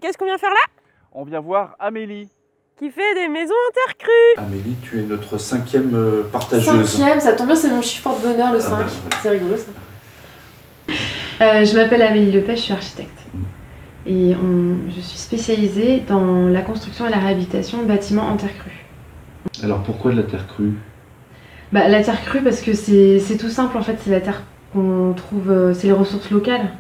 Et qu'est-ce qu'on vient faire là? On vient voir Amélie. Qui fait des maisons en terre crue. Amélie, tu es notre 5e partageuse. 5e, ça tombe bien, c'est mon chiffre porte-bonheur, le 5. bah, C'est rigolo ça. Je m'appelle Amélie Lepech, je suis architecte. Et je suis spécialisée dans la construction et la réhabilitation de bâtiments en terre crue. Alors pourquoi de la terre crue? La terre crue parce que c'est tout simple en fait, c'est la terre qu'on trouve, c'est les ressources locales.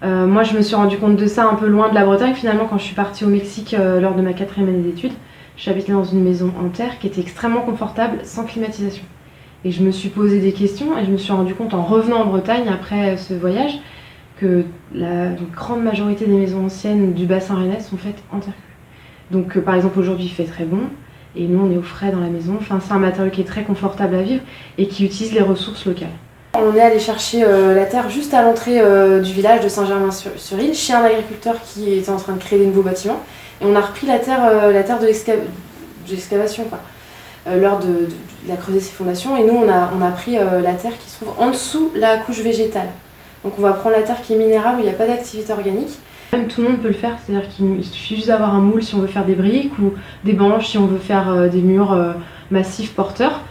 Moi je me suis rendu compte de ça un peu loin de la Bretagne finalement quand je suis partie au Mexique lors de ma 4e année d'études. J'habitais dans une maison en terre qui était extrêmement confortable, sans climatisation. Et je me suis posé des questions et je me suis rendu compte en revenant en Bretagne après ce voyage que une grande majorité des maisons anciennes du bassin rennais sont faites en terre crue. Donc par exemple aujourd'hui il fait très bon et nous on est au frais dans la maison. Enfin, c'est un matériau qui est très confortable à vivre et qui utilise les ressources locales. On est allé chercher la terre juste à l'entrée du village de Saint-Germain-sur-Île, chez un agriculteur qui était en train de créer des nouveaux bâtiments. Et on a repris la terre de l'excavation, l'heure de creuser ses fondations. Et nous, on a pris la terre qui se trouve en dessous la couche végétale. Donc on va prendre la terre qui est minérale, où il n'y a pas d'activité organique. Même tout le monde peut le faire, c'est-à-dire qu'il suffit juste d'avoir un moule si on veut faire des briques ou des banches si on veut faire des murs massifs porteurs.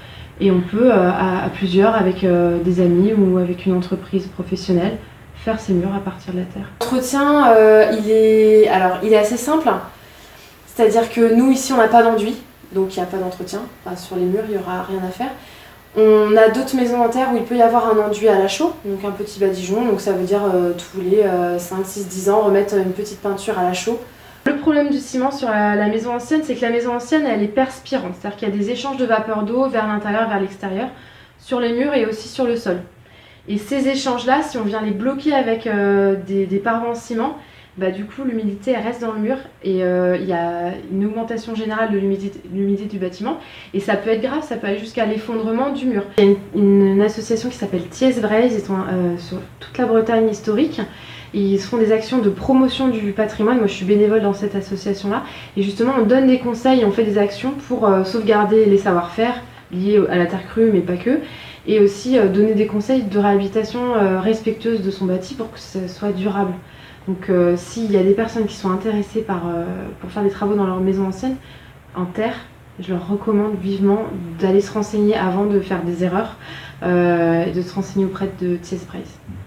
Et on peut, à plusieurs, avec des amis ou avec une entreprise professionnelle, faire ces murs à partir de la terre. L'entretien, il est assez simple. C'est-à-dire que nous, ici, on n'a pas d'enduit, donc il n'y a pas d'entretien. Enfin, sur les murs, il n'y aura rien à faire. On a d'autres maisons en terre où il peut y avoir un enduit à la chaux, donc un petit badigeon. Donc ça veut dire tous les 5, 6, 10 ans, remettre une petite peinture à la chaux. Le problème du ciment sur la maison ancienne, c'est que la maison ancienne, elle est perspirante. C'est-à-dire qu'il y a des échanges de vapeur d'eau vers l'intérieur, vers l'extérieur, sur les murs et aussi sur le sol. Et ces échanges-là, si on vient les bloquer avec des parois en ciment, du coup l'humidité elle reste dans le mur et il y a une augmentation générale de l'humidité du bâtiment et ça peut être grave, ça peut aller jusqu'à l'effondrement du mur. Il y a une association qui s'appelle Thiès Braise, ils sont sur toute la Bretagne historique. Ils font des actions de promotion du patrimoine. Moi je suis bénévole dans cette association-là et justement on donne des conseils, on fait des actions pour sauvegarder les savoir-faire liés à la terre crue mais pas que, et aussi donner des conseils de réhabilitation respectueuse de son bâti pour que ça soit durable. Donc s'il y a des personnes qui sont intéressées pour faire des travaux dans leur maison ancienne, en terre, je leur recommande vivement d'aller se renseigner avant de faire des erreurs et de se renseigner auprès de Thiès Braise.